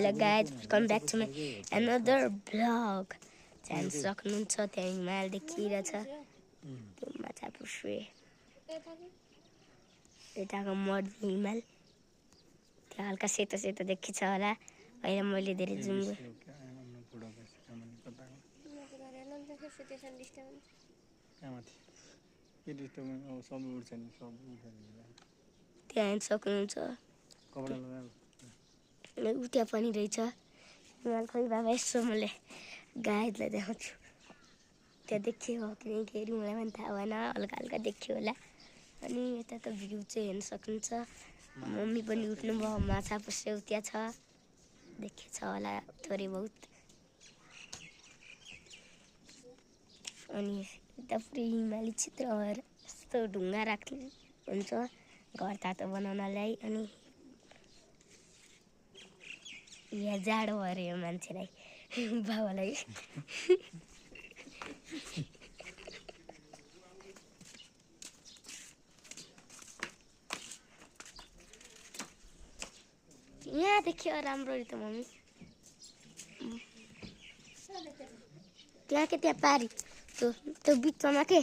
hello guys welcome back to my another blog जान सक्नुहुन्छ त्यहाँ हिमाल देखिरहेछ त्यो माछा पुछ्रे यताको मर्दी हिमाल त्यहाँ हल्का सेतो सेतो देखिन्छ होला अहिले मैले धेरै जुम त्यहाँ सक्नुहुन्छ उता पनि रहेछ हिमाल खोइ बाबा यसो मैले गाइडलाई देखाउँछु त्यहाँ देखियो हो कि फेरि मलाई पनि थाहा भएन हल्का हल्का देखियो होला अनि यता त भ्यू चाहिँ हेर्न सक्नुहुन्छ मम्मी पनि उठ्नुभयो माछा पुछ्रे उता छ देखेछ होला थोरै बहुत अनि यता पुरै हिमाली चित्र भएर यस्तो ढुङ्गा राख्ने हुन्छ घर तातो बनाउनलाई अनि यहाँ जाडो भएर यो मान्छेलाई बाबालाई यहाँ देखियो राम्रो त मम्मी त्यहाँ के त्यहाँ पारी त्यो बिचमा के